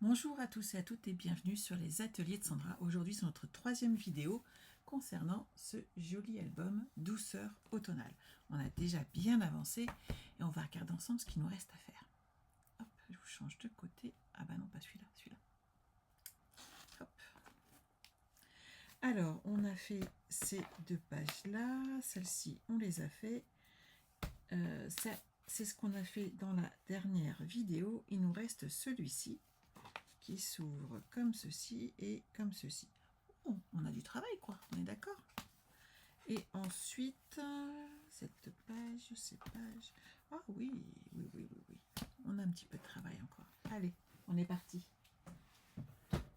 Bonjour à tous et à toutes et bienvenue sur les ateliers de Sandra. Aujourd'hui c'est notre troisième vidéo concernant ce joli album Douceur automnale. On a déjà bien avancé et on va regarder ensemble ce qu'il nous reste à faire. Hop, je vous change de côté. Ah bah non, pas celui-là, celui-là. Hop. Alors, on a fait ces deux pages-là. Celles-ci, on les a fait. Ça, c'est ce qu'on a fait dans la dernière vidéo. Il nous reste celui-ci qui s'ouvre comme ceci et comme ceci. Oh, on a du travail, quoi, on est d'accord. Et ensuite, cette page, ces pages... Ah oui, oui. On a un petit peu de travail encore. Allez, on est parti.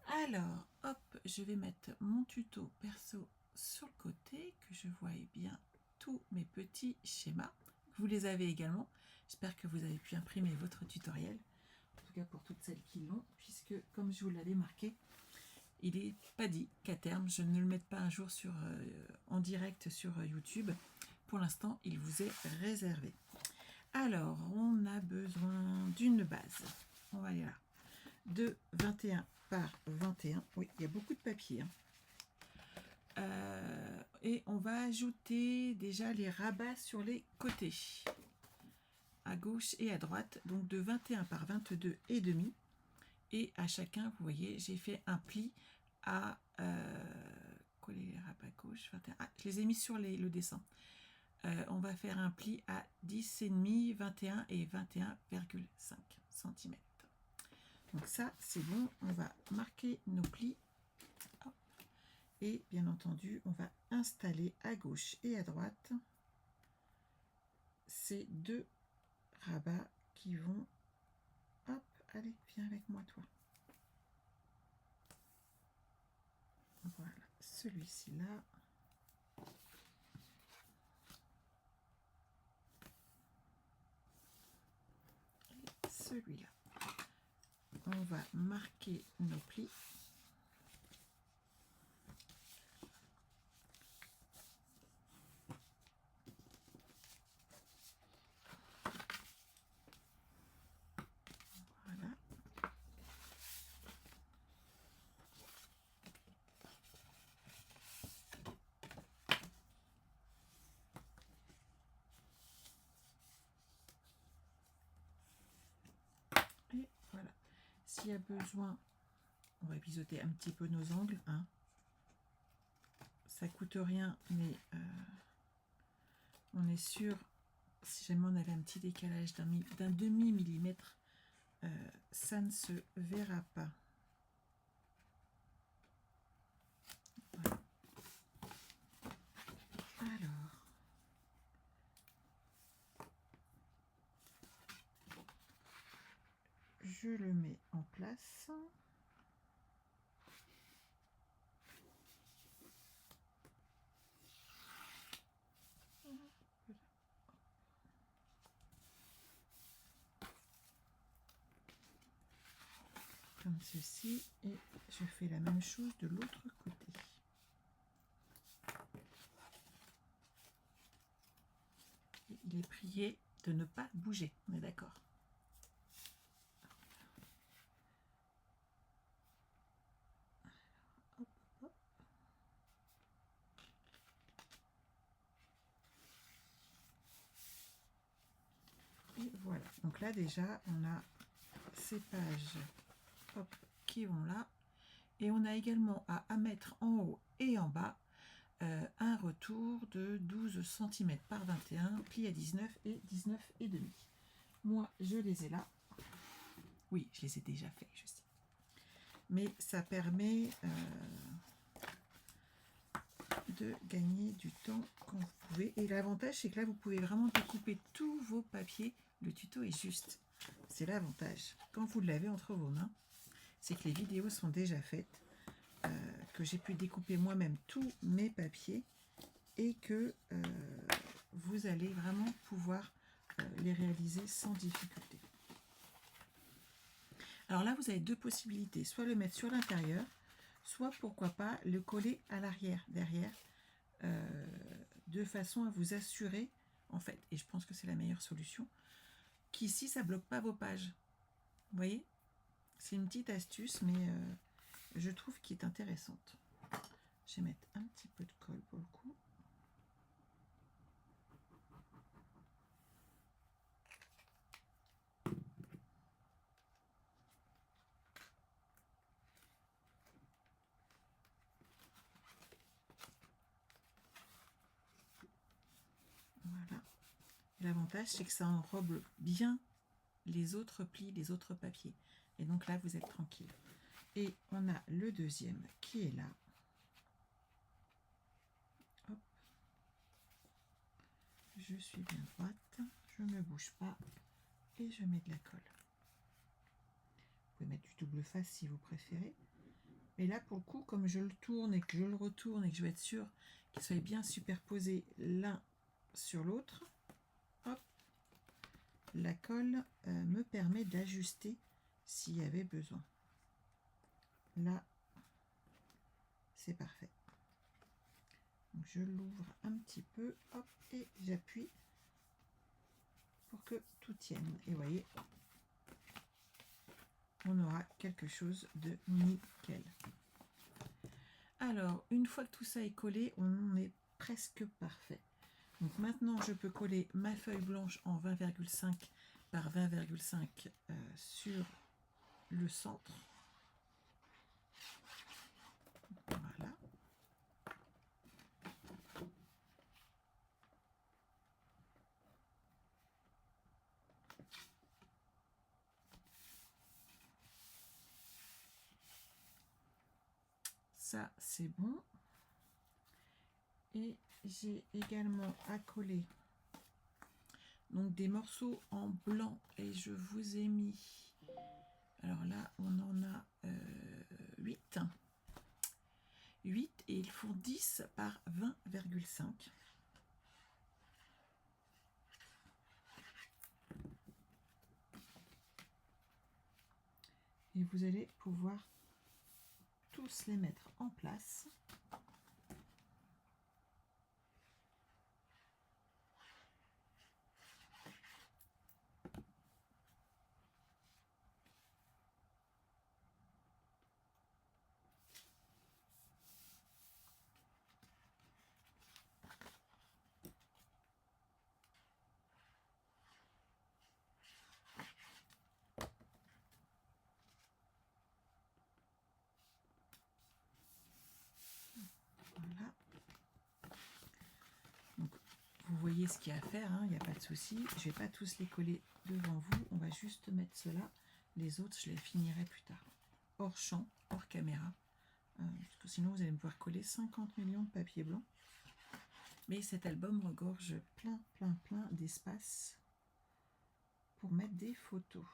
Alors, hop, je vais mettre mon tuto perso sur le côté, que je voie bien tous mes petits schémas. Vous les avez également. J'espère que vous avez pu imprimer votre tutoriel. En tout cas pour toutes celles qui l'ont, puisque comme je vous l'avais marqué, il n'est pas dit qu'à terme je ne le mette pas un jour en direct sur YouTube. Pour l'instant il vous est réservé. Alors on a besoin d'une base, on va aller là, de 21 par 21, oui il y a beaucoup de papier, hein. Et on va ajouter déjà les rabats sur les côtés, à gauche et à droite, donc de 21 par 22 et demi. Et à chacun, vous voyez, j'ai fait un pli à coller les rabats gauche. 21. Ah, je les ai mis sur le dessin. On va faire un pli à 10,5, 21 et 21,5 cm. Donc ça, c'est bon. On va marquer nos plis. Hop. Et bien entendu, on va installer à gauche et à droite ces deux rabats qui vont... Hop, allez, viens avec moi, toi. Voilà, celui-ci là. Et celui-là. On va marquer nos plis. Voilà. Et voilà. S'il y a besoin, on va biseauter un petit peu nos angles, hein. Ça coûte rien, mais on est sûr, si jamais on avait un petit décalage d'un demi-millimètre, ça ne se verra pas. Voilà. Alors, je le mets en place. Comme ceci, et je fais la même chose de l'autre côté. Il est prié de ne pas bouger, on est d'accord. Hop, hop. Et voilà, donc là déjà on a ces pages, hop, qui vont là, et on a également à mettre en haut et en bas un retour de 12 cm par 21, pli à 19 et 19 et demi. Moi je les ai là, oui je les ai déjà fait, je sais, mais ça permet de gagner du temps quand vous pouvez. Et l'avantage, c'est que là, vous pouvez vraiment découper tous vos papiers. Le tuto est juste. C'est l'avantage. Quand vous l'avez entre vos mains, c'est que les vidéos sont déjà faites, que j'ai pu découper moi-même tous mes papiers et que vous allez vraiment pouvoir les réaliser sans difficulté. Alors là, vous avez deux possibilités. Soit le mettre sur l'intérieur, soit pourquoi pas le coller à l'arrière, derrière, de façon à vous assurer, en fait, et je pense que c'est la meilleure solution, qu'ici ça bloque pas vos pages. Vous voyez, C'est une petite astuce, mais je trouve qu'elle est intéressante. Je vais mettre un petit peu de colle pour le coup. Voilà. L'avantage, c'est que ça enrobe bien les autres plis, les autres papiers. Et donc là, vous êtes tranquille. Et on a le deuxième qui est là. Hop. Je suis bien droite, je ne bouge pas et je mets de la colle. Vous pouvez mettre du double face si vous préférez. Et là, pour le coup, comme je le tourne et que je le retourne et que je vais être sûre qu'ils soient bien superposés l'un sur l'autre, hop, la colle me permet d'ajuster s'il y avait besoin. Là, c'est parfait. Donc je l'ouvre un petit peu, hop, et j'appuie pour que tout tienne. Et vous voyez, on aura quelque chose de nickel. Alors, une fois que tout ça est collé, on est presque parfait. Donc maintenant, je peux coller ma feuille blanche en 20,5 par 20,5 sur le centre. Voilà. Ça, c'est bon. Et j'ai également à coller donc des morceaux en blanc et je vous ai mis, alors là on en a 8 et ils font 10 par 20,5. Et vous allez pouvoir tous les mettre en place. Voilà. Donc, vous voyez ce qu'il y a à faire, hein, il n'y a pas de souci. Je ne vais pas tous les coller devant vous. On va juste mettre cela. Les autres, je les finirai plus tard. Hors champ, hors caméra. Parce que sinon, vous allez me voir coller 50 millions de papier blanc. Mais cet album regorge plein d'espace pour mettre des photos.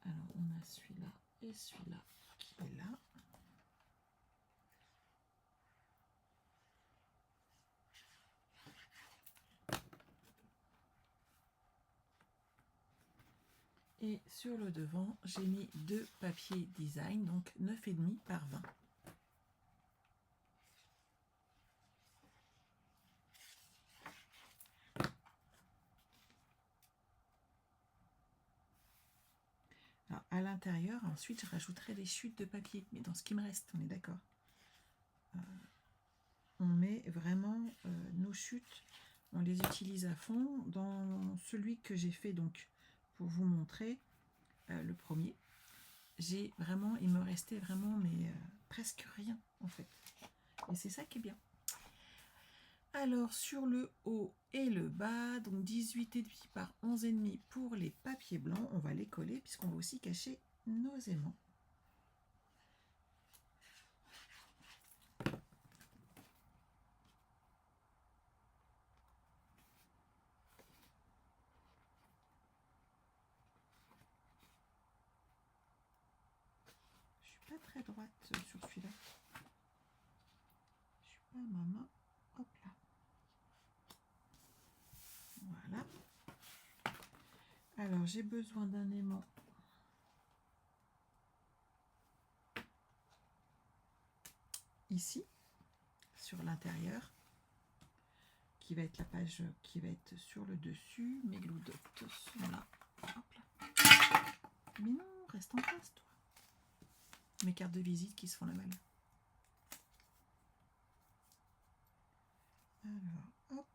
Alors, on a celui-là et celui-là qui est là. Et sur le devant, j'ai mis 2 papiers design, donc 9,5 par 20. Alors, à l'intérieur, ensuite, je rajouterai des chutes de papier, mais dans ce qui me reste, on est d'accord. On met vraiment nos chutes, on les utilise à fond. Dans celui que j'ai fait donc pour vous montrer, le premier, j'ai vraiment, il me restait vraiment mais presque rien en fait. Et c'est ça qui est bien. Alors sur le haut et le bas, donc 18,5 par 11,5 pour les papiers blancs, on va les coller puisqu'on va aussi cacher nos aimants. Je suis pas très droite sur celui-là. Je suis pas à ma main. Hop là. Voilà. Alors j'ai besoin d'un aimant ici sur l'intérieur qui va être la page qui va être sur le dessus. Mes glue dots sont là. Hop là. Mais non, reste en place, toi. Mes cartes de visite qui se font la malle. Alors, hop.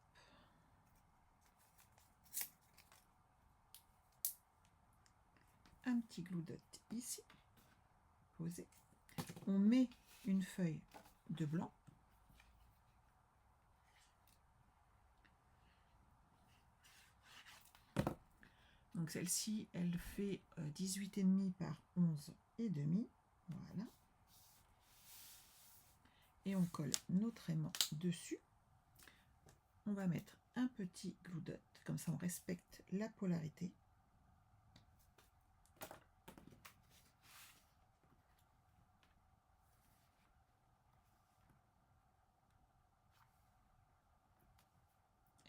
Un petit glue dot ici, posé. On met une feuille de blanc. Donc celle-ci, elle fait 18,5 par 11,5. Voilà. Et on colle notre aimant dessus. On va mettre un petit glue dot, comme ça on respecte la polarité.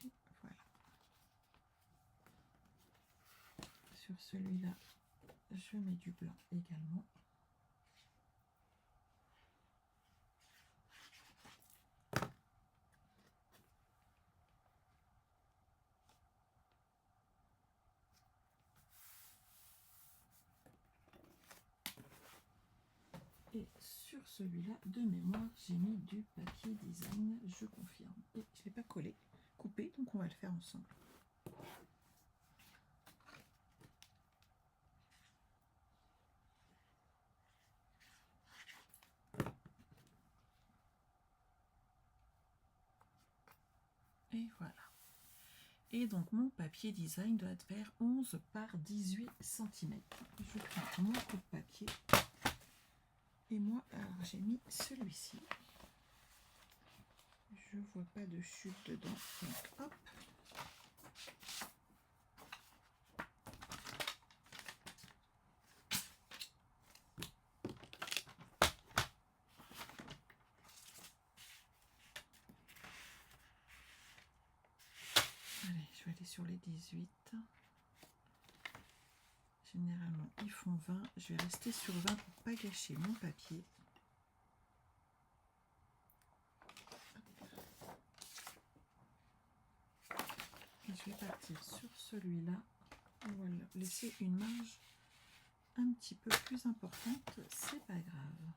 Et voilà. Sur celui-là, je mets du blanc également. Et sur celui-là, de mémoire, j'ai mis du papier design, je confirme. Et je ne l'ai pas collé, coupé, donc on va le faire ensemble. Et voilà. Et donc mon papier design doit faire 11 par 18 cm. Je prends mon coupe-papier. Et moi, alors j'ai mis celui-ci. Je vois pas de chute dedans. Donc hop. Allez, je vais aller sur les 18. Généralement, ils font 20. Je vais rester sur 20 pour pas gâcher mon papier. Et je vais partir sur celui-là. Voilà, laisser une marge un petit peu plus importante, c'est pas grave.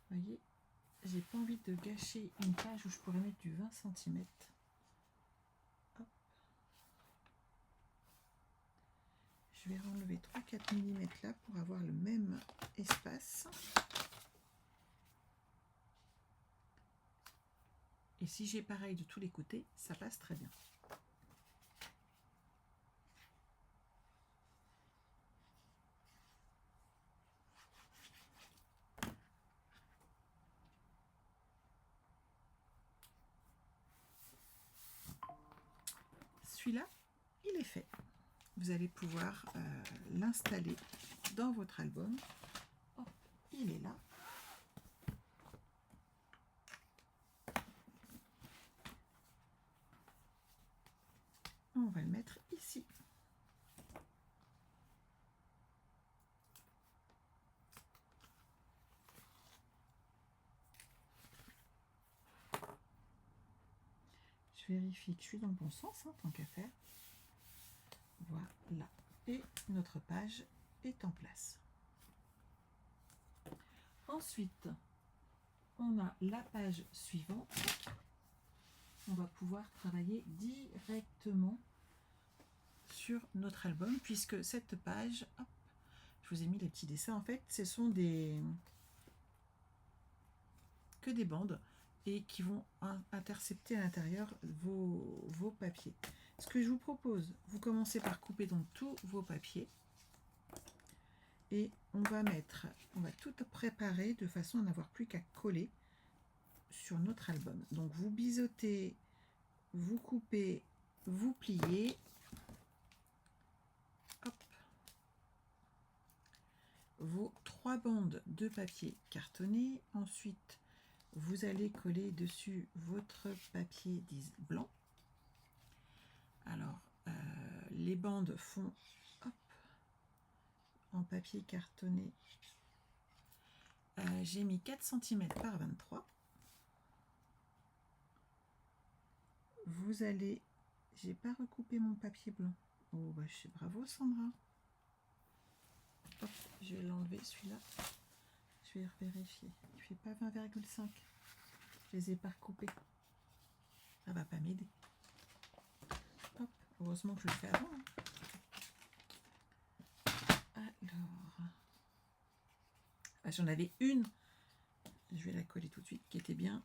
Vous voyez, j'ai pas envie de gâcher une page où je pourrais mettre du 20 cm. Hop. Je vais enlever 3-4 mm là pour avoir le même espace. Et si j'ai pareil de tous les côtés, ça passe très bien. Celui-là, il est fait. Vous allez pouvoir l'installer dans votre album. Oh, il est là. On va le mettre ici. Je vérifie que je suis dans le bon sens, hein, tant qu'à faire. Voilà. Et notre page est en place. Ensuite, on a la page suivante. On va pouvoir travailler directement sur notre album, puisque cette page, hop, je vous ai mis les petits dessins, en fait, ce sont que des bandes et qui vont intercepter à l'intérieur vos papiers. Ce que je vous propose, vous commencez par couper donc tous vos papiers et on va tout préparer de façon à n'avoir plus qu'à coller sur notre album. Donc vous biseautez, vous coupez, vous pliez. Hop. Vos 3 bandes de papier cartonné. Ensuite, vous allez coller dessus votre papier blanc. Alors, les bandes font hop, en papier cartonné. J'ai mis 4 cm par 23. Vous allez... J'ai pas recoupé mon papier blanc. Oh, bah, bravo Sandra. Je vais l'enlever celui-là. Je vais vérifier. Il fait pas 20,5. Je les ai pas recoupés. Ça va pas m'aider. Hop, heureusement que je le fais avant. Alors, j'en avais une. Je vais la coller tout de suite, qui était bien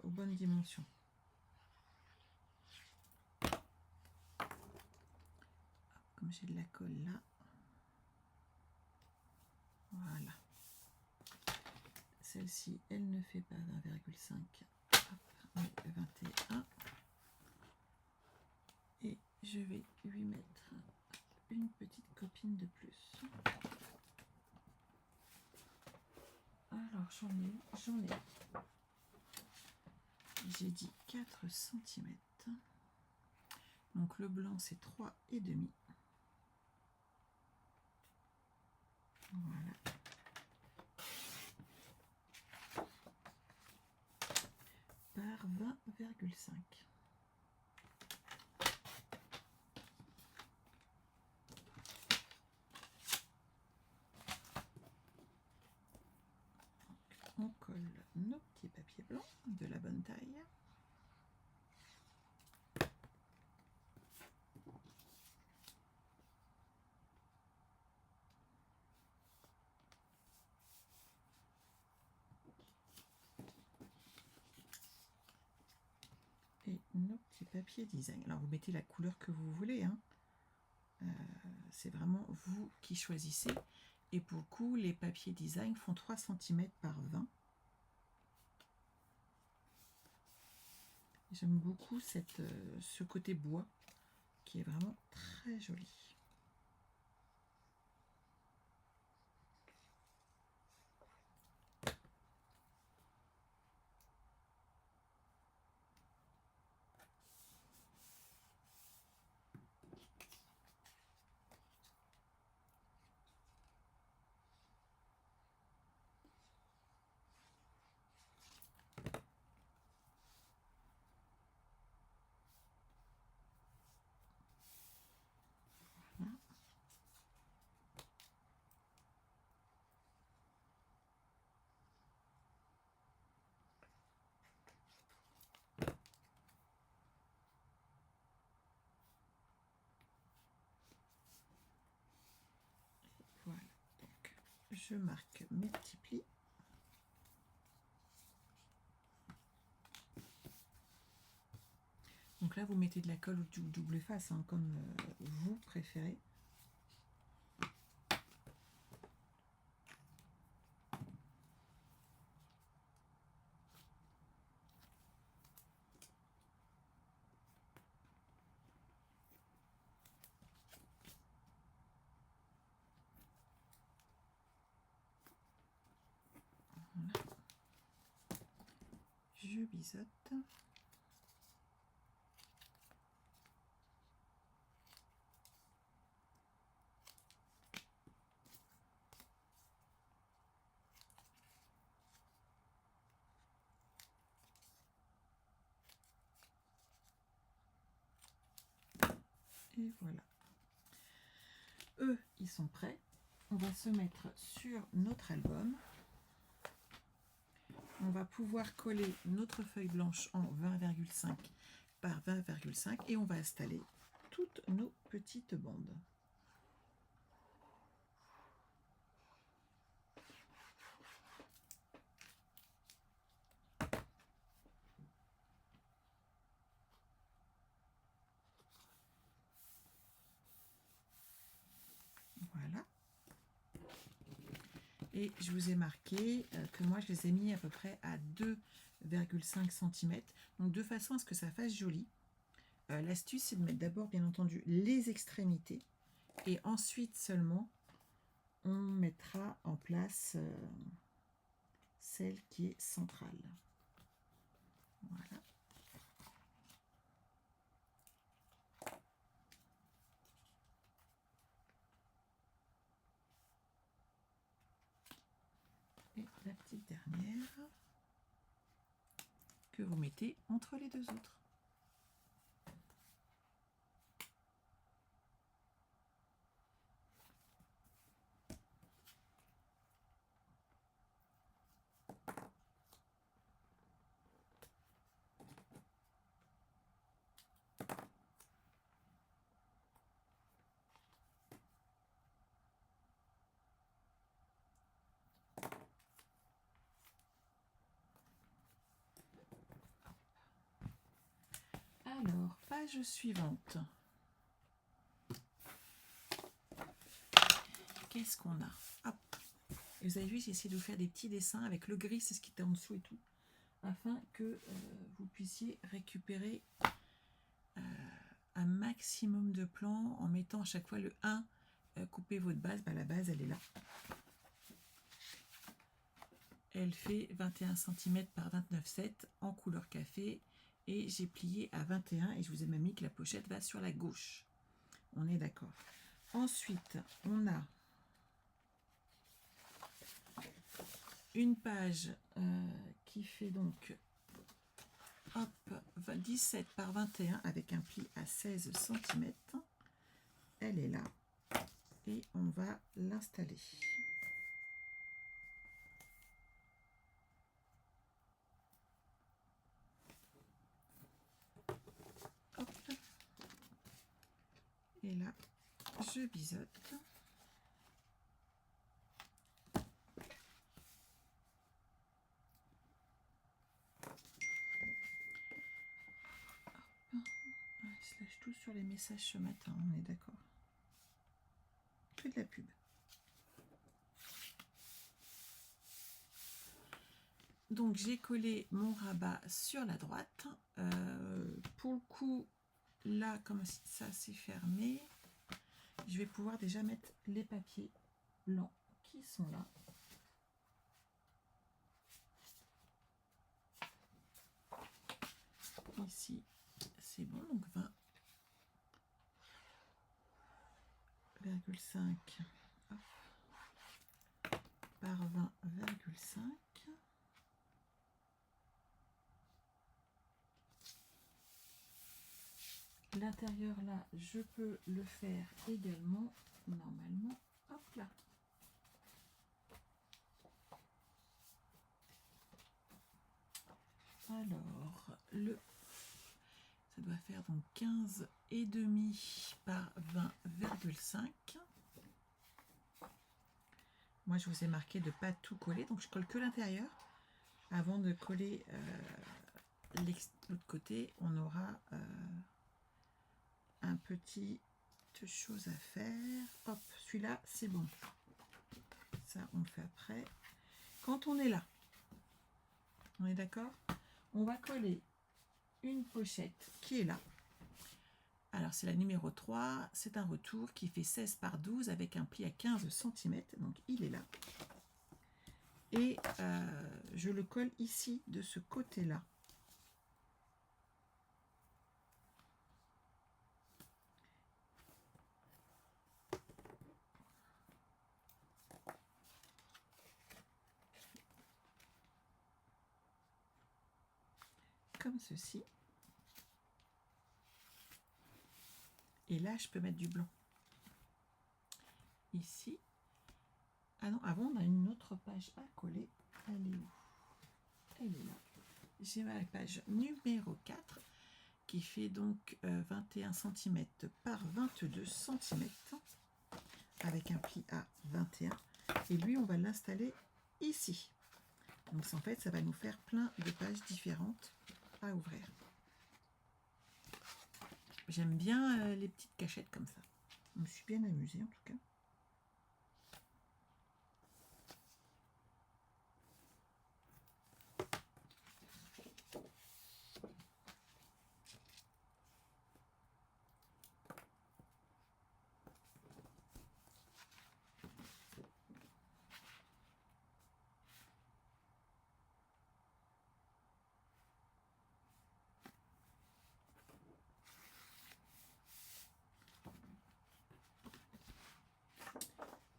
aux bonnes dimensions. Comme j'ai de la colle là. Voilà. Celle-ci, elle ne fait pas 20,5. Mais 21. Et je vais lui mettre une petite copine de plus. Alors, j'en ai. J'ai dit 4 cm. Donc, le blanc, c'est 3,5. Voilà. Par 20,5. On colle nos petits papiers blancs de la bonne taille. Et nos petits papiers design. Alors vous mettez la couleur que vous voulez, hein. C'est vraiment vous qui choisissez. Et pour le coup, les papiers design font 3 cm par 20. J'aime beaucoup ce côté bois qui est vraiment très joli. Voilà, donc je marque mes petits plis. Donc là, vous mettez de la colle ou du double face, hein, comme vous préférez. Voilà. Je biseaute. Et voilà. Eux, ils sont prêts. On va se mettre sur notre album. On va pouvoir coller notre feuille blanche en 20,5 par 20,5 et on va installer toutes nos petites bandes. Voilà. Et je vous ai marqué que moi je les ai mis à peu près à 2,5 cm, donc de façon à ce que ça fasse joli. L'astuce, c'est de mettre d'abord bien entendu les extrémités et ensuite seulement on mettra en place celle qui est centrale. Voilà. Et la petite dernière que vous mettez entre les deux autres. Page suivante. Qu'est-ce qu'on a? Hop. Et vous avez vu, j'ai essayé de vous faire des petits dessins avec le gris, c'est ce qui était en dessous et tout, afin que vous puissiez récupérer un maximum de plans en mettant à chaque fois le 1, couper votre base. La base, elle est là. Elle fait 21 cm par 29,7 en couleur café et j'ai plié à 21 et je vous ai même mis que la pochette va sur la gauche. On est d'accord. Ensuite, on a une page qui fait donc 17 par 21 avec un pli à 16 cm. Elle est là et on va l'installer. Hop. Et là, je biseaute. Je lâche tout sur les messages ce matin, on est d'accord. Que de la pub. Donc j'ai collé mon rabat sur la droite. Pour le coup, là, comme ça c'est fermé, je vais pouvoir déjà mettre les papiers blancs qui sont là. Ici, c'est bon, donc 20,5 par 20,5. L'intérieur là, je peux le faire également, normalement, hop là. Alors, ça doit faire donc 15,5 par 20,5. Moi, je vous ai marqué de ne pas tout coller, donc je colle que l'intérieur. Avant de coller l'autre côté, on aura un petit chose à faire. Hop, celui-là, c'est bon. Ça, on le fait après. Quand on est là, on est d'accord? On va coller une pochette qui est là. Alors, c'est la numéro 3. C'est un retour qui fait 16 par 12 avec un pli à 15 cm. Donc, il est là. Et je le colle ici, de ce côté-là. Comme ceci. Et là, je peux mettre du blanc. Ici. Ah non, avant, on a une autre page à coller. Elle est où? Elle est là. J'ai ma page numéro 4 qui fait donc 21 cm par 22 cm avec un pli à 21. Et lui, on va l'installer ici. Donc, en fait, ça va nous faire plein de pages différentes à ouvrir. J'aime bien les petites cachettes comme ça. Je me suis bien amusée en tout cas.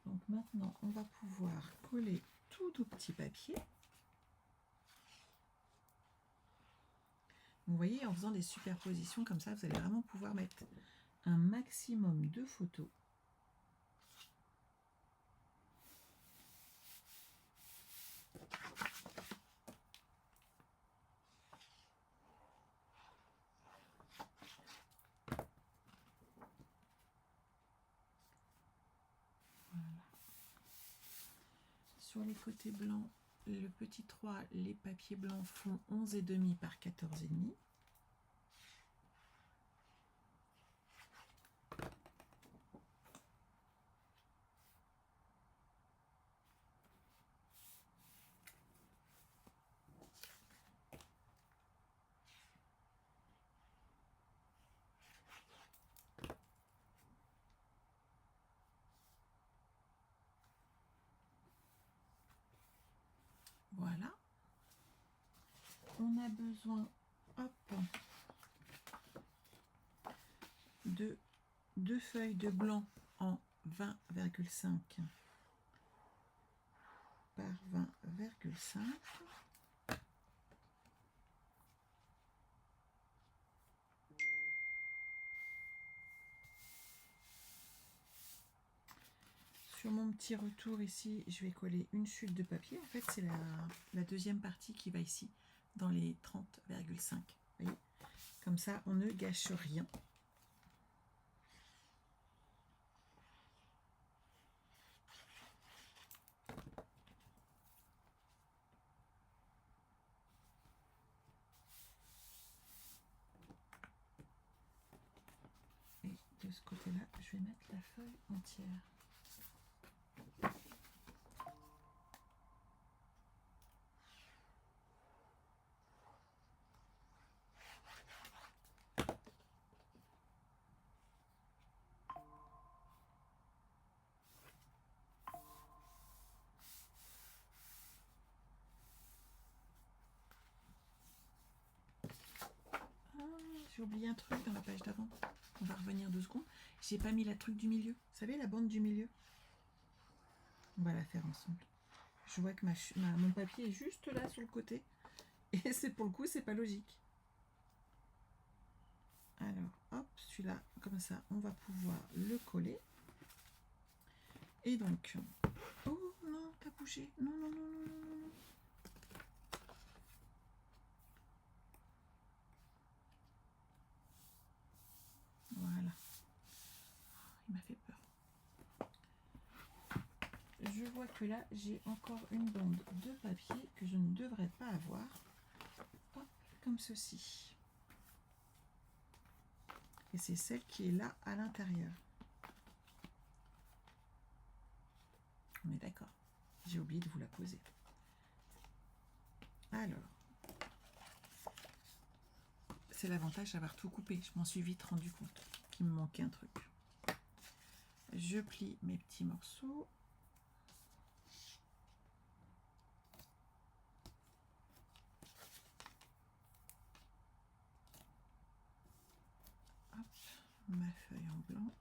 Donc maintenant, on va pouvoir coller tous nos petits papiers. Vous voyez, en faisant des superpositions comme ça, vous allez vraiment pouvoir mettre un maximum de photos. Voilà. Sur les côtés blancs, le petit 3, les papiers blancs font 11,5 par 14,5. on a besoin, hop, de 2 feuilles de blanc en 20,5 par 20,5. Sur mon petit retour ici, je vais coller une chute de papier. En fait, c'est la deuxième partie qui va ici, dans les 30,5. Vous voyez ? Comme ça, on ne gâche rien. Et de ce côté-là, je vais mettre la feuille entière. J'ai oublié un truc dans la page d'avant. On va revenir 2 secondes. J'ai pas mis la truc du milieu. Vous savez, la bande du milieu. On va la faire ensemble. Je vois que mon papier est juste là sur le côté. Et c'est pour le coup, c'est pas logique. Alors, hop, celui-là, comme ça, on va pouvoir le coller. Et donc... Oh non, t'as bougé. Non, non, non, non, non, non. Voilà. Il m'a fait peur. Je vois que là, j'ai encore une bande de papier que je ne devrais pas avoir. Hop, comme ceci. Et c'est celle qui est là à l'intérieur. On est d'accord. J'ai oublié de vous la poser. Alors, c'est l'avantage d'avoir tout coupé. Je m'en suis vite rendu compte qu'il me manquait un truc. Je plie mes petits morceaux. Hop, ma feuille en blanc.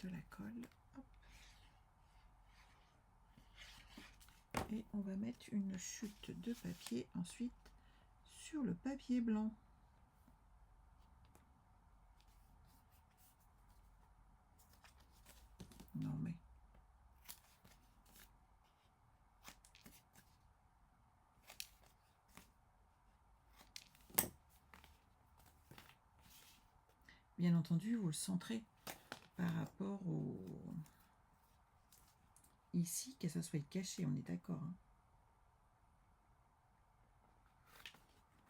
De la colle. Hop. Et on va mettre une chute de papier ensuite sur le papier blanc. Non mais... Bien entendu, vous le centrez par rapport au... Ici, que ça soit caché, on est d'accord. Hein.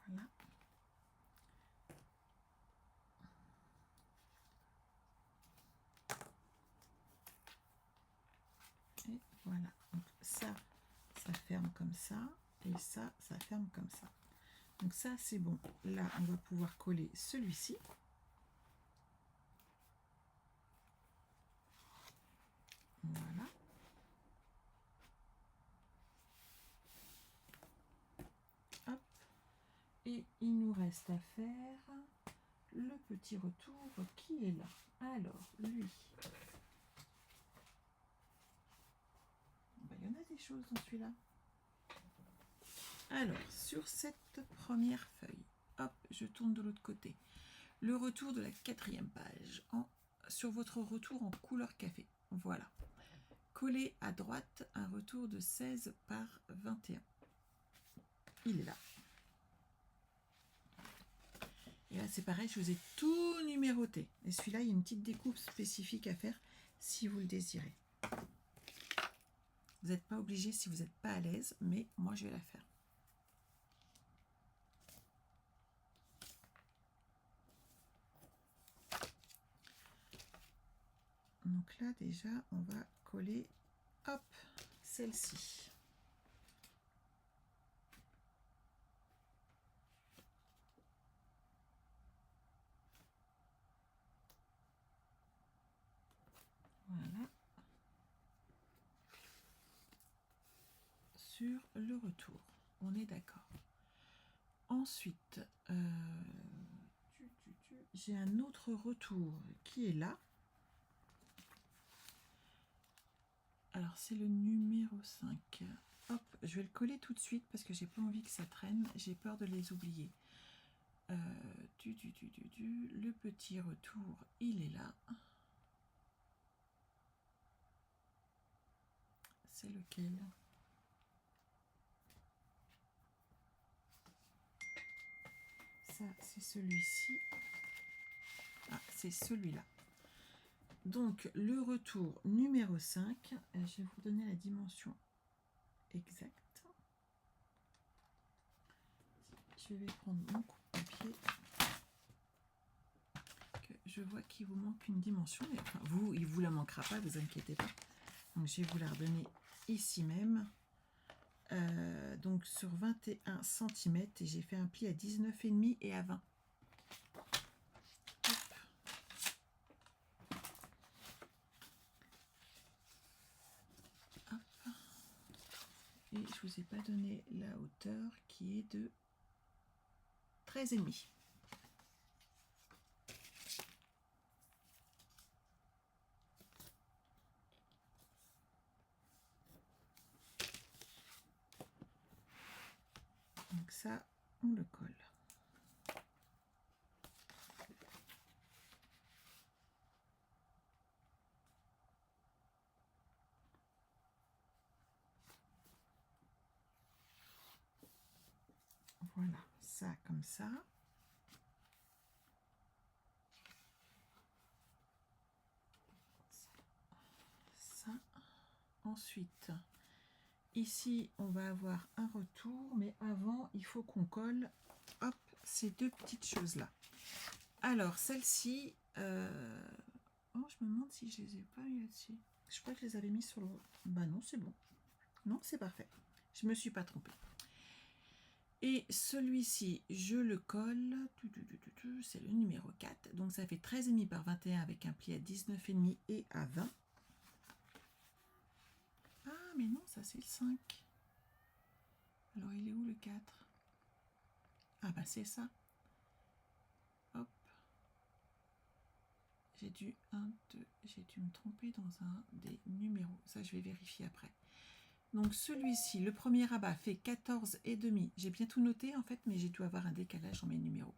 Voilà. Et voilà. Donc ça ferme comme ça. Et ça ferme comme ça. Donc ça, c'est bon. Là, on va pouvoir coller celui-ci. Voilà. Hop. Et il nous reste à faire le petit retour qui est là. Alors, lui. Ben, il y en a des choses dans celui-là. Alors, sur cette première feuille, hop, je tourne de l'autre côté. Le retour de la 4e page, sur votre retour en couleur café. Voilà. Collez à droite un retour de 16 par 21. Il est là. Et là, c'est pareil, je vous ai tout numéroté. Et celui-là, il y a une petite découpe spécifique à faire si vous le désirez. Vous n'êtes pas obligé si vous n'êtes pas à l'aise, mais moi, je vais la faire. Donc là, déjà, on va coller, hop, celle-ci. Voilà. Sur le retour. On est d'accord. Ensuite, j'ai un autre retour qui est là. Alors, c'est le numéro 5. Hop, je vais le coller tout de suite parce que j'ai pas envie que ça traîne. J'ai peur de les oublier. Le petit retour, il est là. C'est lequel? Ça, c'est celui-ci. Ah, c'est celui-là. Donc, le retour numéro 5, je vais vous donner la dimension exacte. Je vais prendre mon coupe-papier. Je vois qu'il vous manque une dimension. Mais enfin, vous, il ne vous la manquera pas, vous inquiétez pas. Donc, je vais vous la redonner ici même. Donc, sur 21 cm, et j'ai fait un pli à 19,5 et à 20. Et je vous ai pas donné la hauteur qui est de 13,5. Donc ça, on le colle. Voilà, ça comme ça. Ça. Ensuite, ici, on va avoir un retour, mais avant, il faut qu'on colle, hop, ces deux petites choses-là. Alors, celle-ci, oh, je me demande si je les ai pas mis là-dessus. Je crois que je les avais mis sur le... Bah non, c'est bon. Non, c'est parfait. Je me suis pas trompée. Et celui-ci, je le colle, c'est le numéro 4. Donc, ça fait 13,5 par 21 avec un pli à 19,5 et à 20. Ah, mais non, ça c'est le 5. Alors, il est où le 4? Ah, bah c'est ça. Hop. J'ai dû me tromper dans un des numéros. Ça, je vais vérifier après. Donc, celui-ci, le premier rabat fait 14,5. J'ai bien tout noté, en fait, mais j'ai dû avoir un décalage dans mes numéros.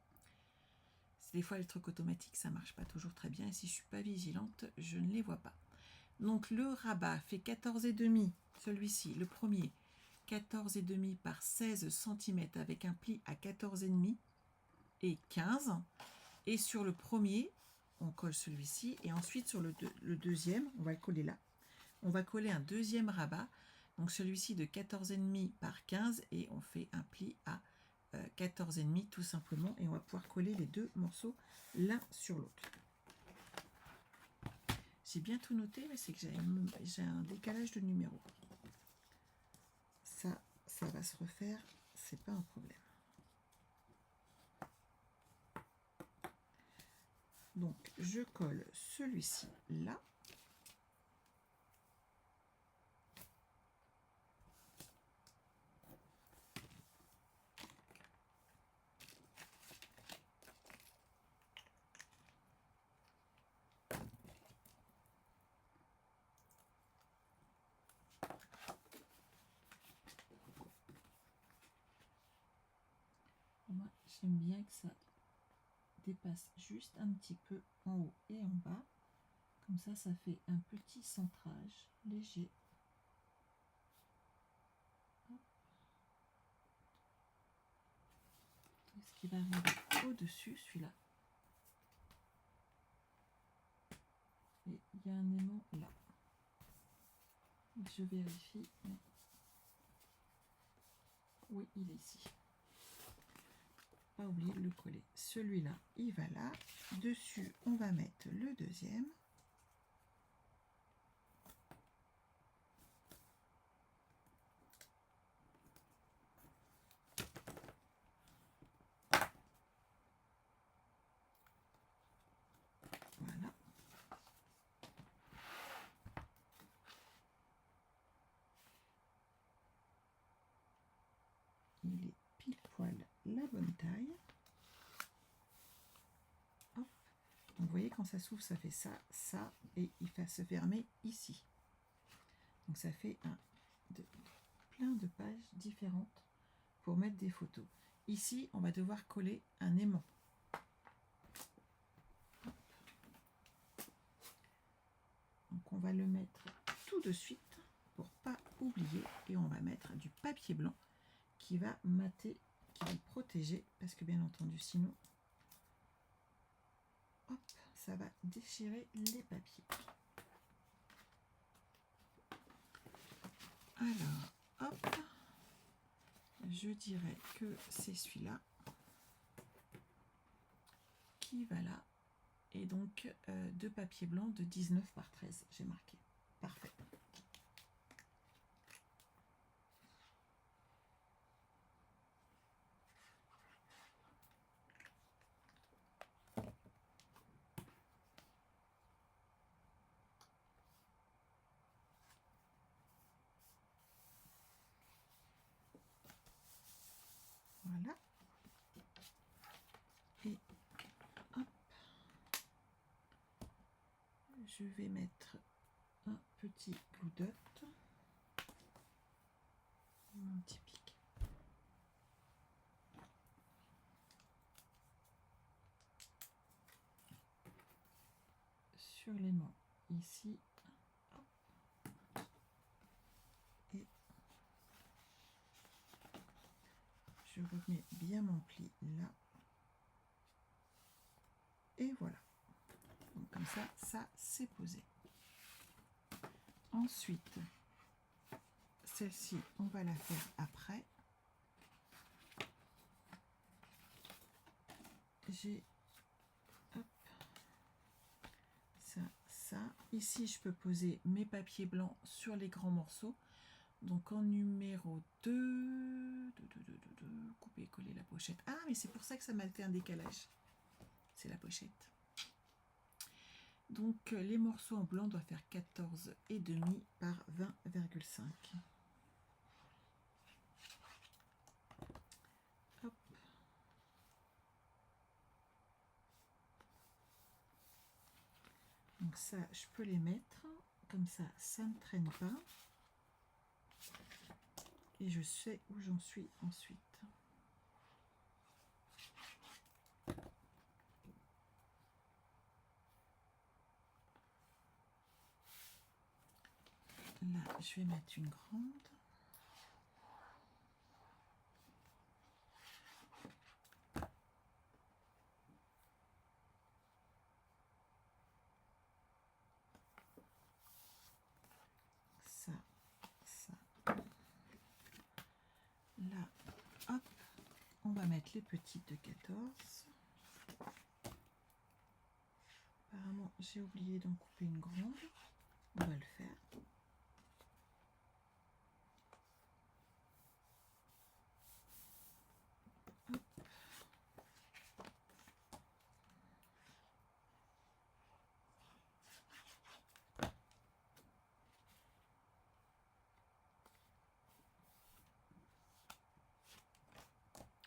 Des fois, les trucs automatiques, ça marche pas toujours très bien. Et si je suis pas vigilante, je ne les vois pas. Donc, le rabat fait 14,5. Celui-ci, le premier, 14,5 par 16 cm avec un pli à 14,5 et 15. Et sur le premier, on colle celui-ci. Et ensuite, sur le deuxième, on va le coller là. On va coller un deuxième rabat. Donc, celui-ci de 14,5 par 15. Et on fait un pli à 14,5 tout simplement. Et on va pouvoir coller les deux morceaux l'un sur l'autre. J'ai bien tout noté, mais c'est que j'ai un décalage de numéros. Ça va se refaire, c'est pas un problème. Donc, je colle celui-ci là. Moi, j'aime bien que ça dépasse juste un petit peu en haut et en bas. Comme ça fait un petit centrage léger. Est-ce qu'il va arriver au-dessus, celui-là? Et il y a un aimant là. Je vérifie. Oui, il est ici. Pas oublier de le coller. Celui-là, il va là. Dessus, on va mettre le deuxième. Voilà. il est pile poil la bonne taille. Hop. Donc vous voyez, quand ça s'ouvre, ça fait ça, ça, et il va se fermer ici. Donc ça fait plein de pages différentes pour mettre des photos. Ici, on va devoir coller un aimant. Donc on va le mettre tout de suite pour pas oublier, et on va mettre du papier blanc qui va mater, qui va le protéger, parce que bien entendu sinon hop, ça va déchirer les papiers. Alors hop, je dirais que c'est celui-là qui va là, et donc de papier blanc de 19 par 13, j'ai marqué. Parfait. Voilà. Et hop, je vais mettre un petit glue dot, un petit pic. Sur l'aimant ici. Hop. Et je remets bien mon pli là. Et voilà. Donc comme ça c'est posé. Ensuite, celle-ci, on va la faire après. J'ai ça. Ici, je peux poser mes papiers blancs sur les grands morceaux. Donc en numéro 2, couper et coller la pochette. Ah, mais c'est pour ça que ça m'a fait un décalage. C'est la pochette. Donc les morceaux en blanc doivent faire 14,5 par 20,5. Hop. Donc ça, je peux les mettre. Comme ça ne traîne pas. Et je sais où j'en suis ensuite. Là, je vais mettre une grande. Ça. Là, hop, on va mettre les petites de 14. Apparemment, j'ai oublié d'en couper une grande. On va le faire. Hop.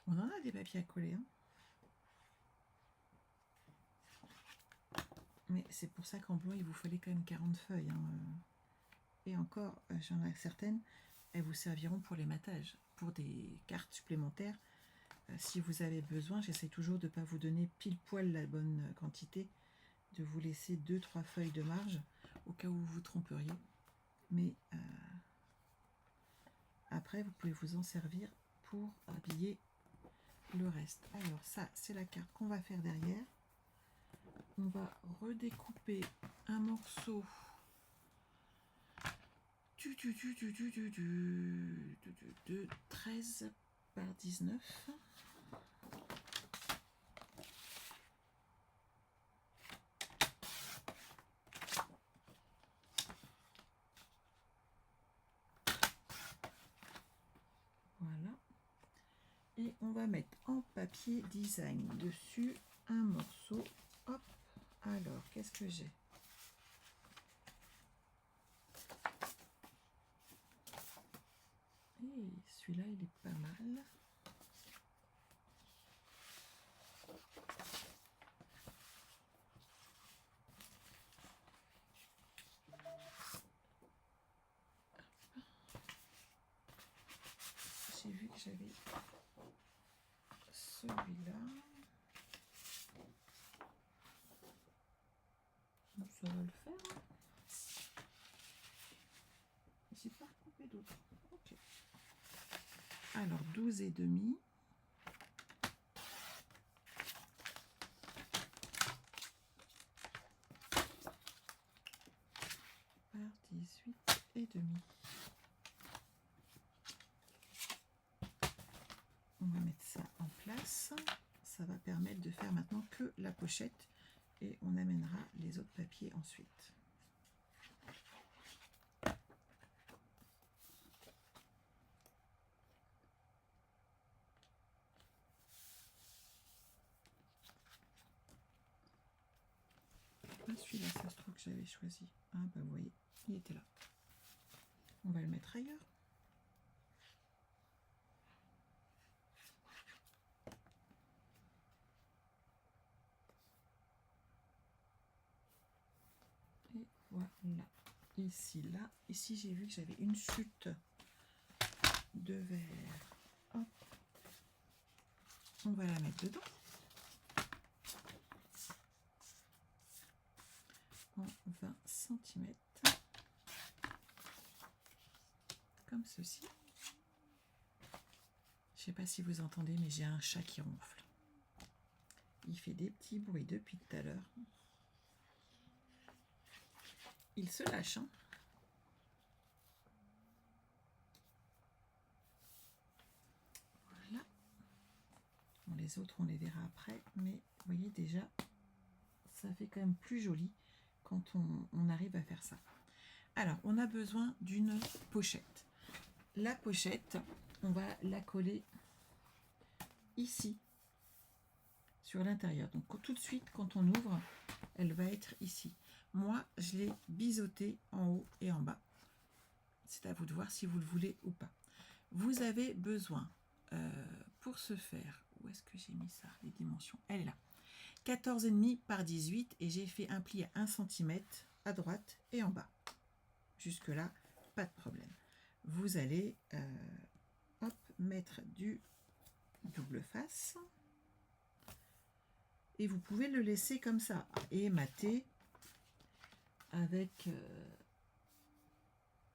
On en a des papiers à coller, hein. Mais c'est pour ça qu'en blanc, il vous fallait quand même 40 feuilles, hein. Et encore, j'en ai certaines, elles vous serviront pour les matages, pour des cartes supplémentaires. Si vous avez besoin, j'essaie toujours de ne pas vous donner pile poil la bonne quantité, de vous laisser 2-3 feuilles de marge, au cas où vous vous tromperiez. Mais après, vous pouvez vous en servir pour habiller le reste. Alors ça, c'est la carte qu'on va faire derrière. On va redécouper un morceau de 13 par 19. Voilà. Et on va mettre en papier design dessus un morceau. Hop. Alors, qu'est-ce que j'ai? Et celui-là, il est pas mal. j'avais celui-là. Donc, ça va le faire. J'ai pas recoupé d'autres. Ok. Alors 12 et demi. Par 18 et demi. On va mettre ça en place. Ça va permettre de faire maintenant que la pochette et on amènera les autres papiers ensuite. Celui-là, ça se trouve que j'avais choisi. Ah bah vous voyez, il était là. On va le mettre ailleurs. Et voilà. Ici, là. Ici, j'ai vu que j'avais une chute de verre. Hop. On va la mettre dedans. En 20 cm. Comme ceci. Je ne sais pas si vous entendez, mais j'ai un chat qui ronfle. Il fait des petits bruits depuis tout à l'heure. Il se lâche, hein. Voilà. Bon, les autres, on les verra après, mais vous voyez déjà, ça fait quand même plus joli quand on arrive à faire ça. Alors, on a besoin d'une pochette. La pochette, on va la coller ici, sur l'intérieur. Donc, tout de suite, quand on ouvre, elle va être ici. Moi, je l'ai biseauté en haut et en bas. C'est à vous de voir si vous le voulez ou pas. Vous avez besoin, pour ce faire, où est-ce que j'ai mis ça, les dimensions? Elle est là. 14,5 par 18 et j'ai fait un pli à 1 cm à droite et en bas. Jusque là, pas de problème. Vous allez hop, mettre du double face et vous pouvez le laisser comme ça et mater avec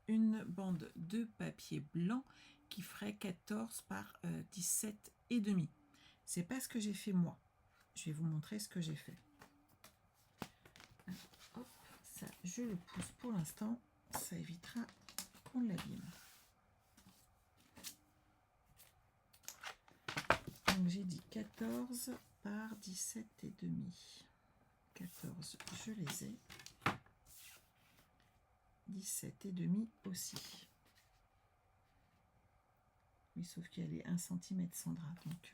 une bande de papier blanc qui ferait 14 par 17 et demi. C'est pas ce que j'ai fait moi. Je vais vous montrer ce que j'ai fait. Alors, hop, ça, je le pousse pour l'instant. Ça évitera qu'on l'abîme. Donc j'ai dit 14 par 17 et demi. 14, je les ai. 17 et demi aussi. Oui, sauf qu'il y a les 1 cm Sandra. Donc,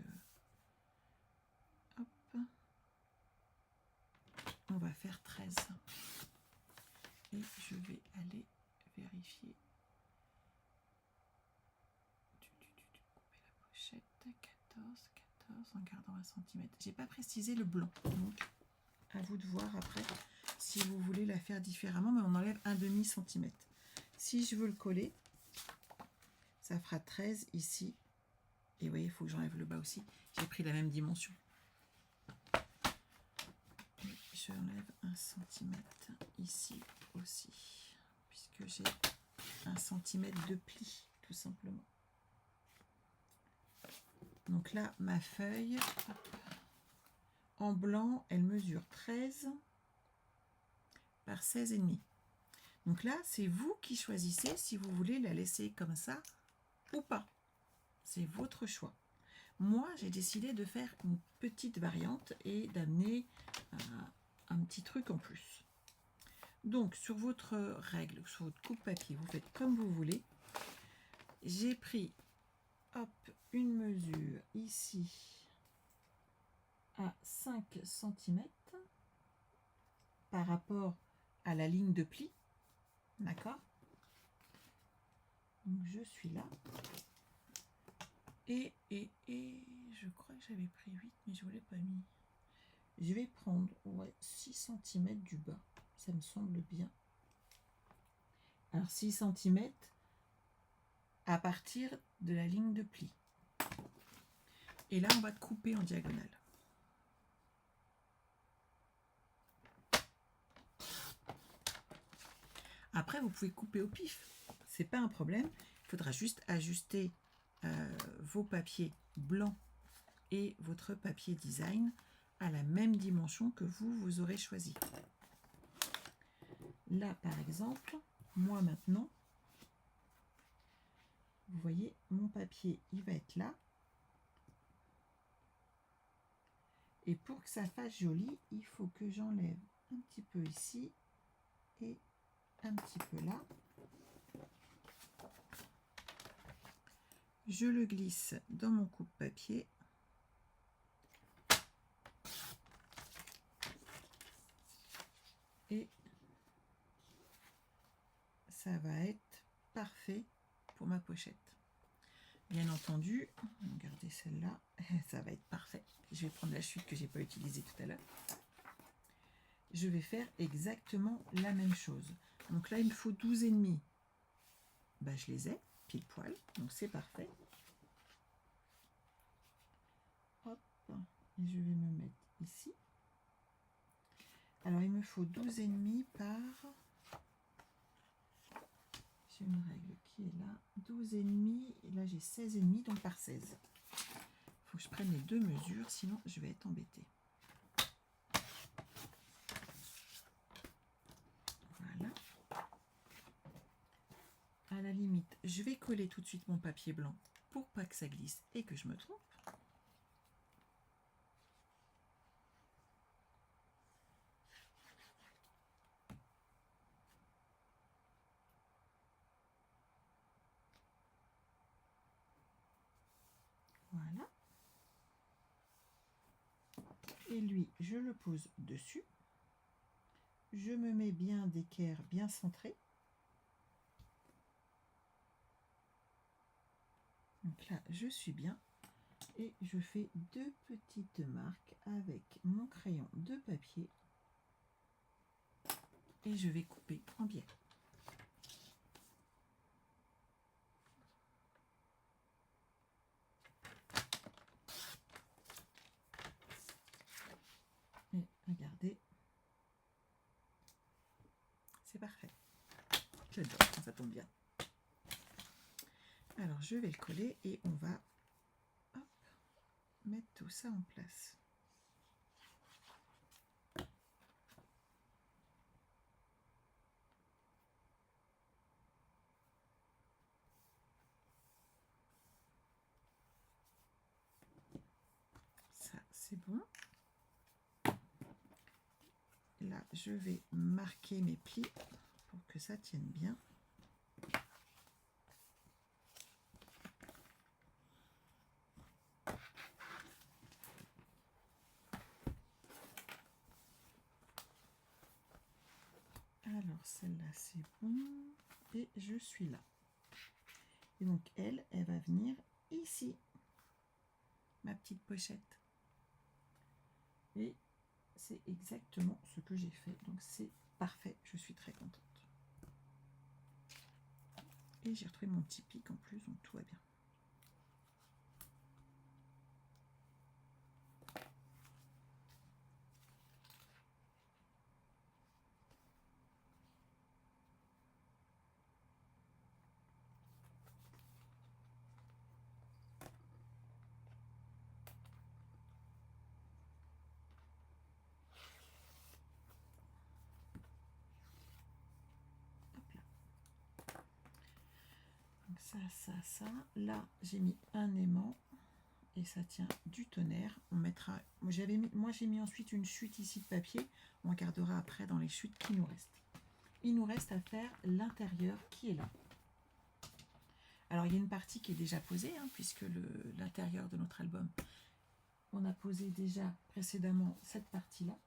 hop. On va faire 13. Et je vais aller vérifier. Couper la pochette. 14 en gardant 1 cm. J'ai pas précisé le blanc. Donc, à vous de voir après si vous voulez la faire différemment, mais on enlève un demi centimètre. Si je veux le coller, ça fera 13 ici. Et vous voyez, il faut que j'enlève le bas aussi. J'ai pris la même dimension. J'enlève 1 cm ici aussi, puisque j'ai 1 cm de pli, tout simplement. Donc là, ma feuille, hop, en blanc, elle mesure 13 par 16,5. Donc là, c'est vous qui choisissez si vous voulez la laisser comme ça ou pas. C'est votre choix. Moi, j'ai décidé de faire une petite variante et d'amener un petit truc en plus. Donc, sur votre règle, sur votre coupe-papier, vous faites comme vous voulez. J'ai pris, hop, une mesure ici à 5 cm par rapport à la ligne de pli. D'accord? Donc, je suis là. Et je crois que j'avais pris 8, mais je ne l'ai pas mis. Je vais prendre 6 cm du bas. Ça me semble bien. Alors 6 cm à partir de la ligne de pli. Et là, on va couper en diagonale. Après, vous pouvez couper au pif. C'est pas un problème. Il faudra juste ajuster vos papiers blancs et votre papier design à la même dimension que vous aurez choisi. Là, par exemple, moi maintenant, vous voyez, mon papier, il va être là. Et pour que ça fasse joli, il faut que j'enlève un petit peu ici et un petit peu là. Je le glisse dans mon coupe-papier. Et ça va être parfait pour ma pochette. Bien entendu, regardez celle-là, ça va être parfait. Je vais prendre la chute que j'ai pas utilisée tout à l'heure. Je vais faire exactement la même chose. Donc là, il me faut 12,5. Ben, je les ai, pile poil, donc c'est parfait. Hop, et je vais me mettre ici. Alors, il me faut 12,5 par... J'ai une règle qui est là. 12,5, et là j'ai 16,5, donc par 16. Il faut que je prenne les deux mesures, sinon je vais être embêtée. Voilà. À la limite, je vais coller tout de suite mon papier blanc pour pas que ça glisse et que je me trompe. Voilà. Et lui, je le pose dessus. Je me mets bien d'équerre bien centré. Donc là, je suis bien. Et je fais deux petites marques avec mon crayon de papier. Et je vais couper en biais. Et regardez, c'est parfait. J'adore quand ça tombe bien. Alors je vais le coller et on va hop, mettre tout ça en place. Ça c'est bon. Là je vais marquer mes plis pour que ça tienne bien. Alors celle-là c'est bon et je suis là. Et donc elle va venir ici, ma petite pochette. Et c'est exactement ce que j'ai fait, donc c'est parfait, je suis très contente. Et j'ai retrouvé mon petit pic en plus, donc tout va bien. Ça. Là, j'ai mis un aimant et ça tient du tonnerre. On mettra. Moi, j'ai mis ensuite une chute ici de papier. On regardera après dans les chutes qui nous restent. Il nous reste à faire l'intérieur qui est là. Alors, il y a une partie qui est déjà posée, hein, puisque l'intérieur de notre album, on a posé déjà précédemment cette partie-là.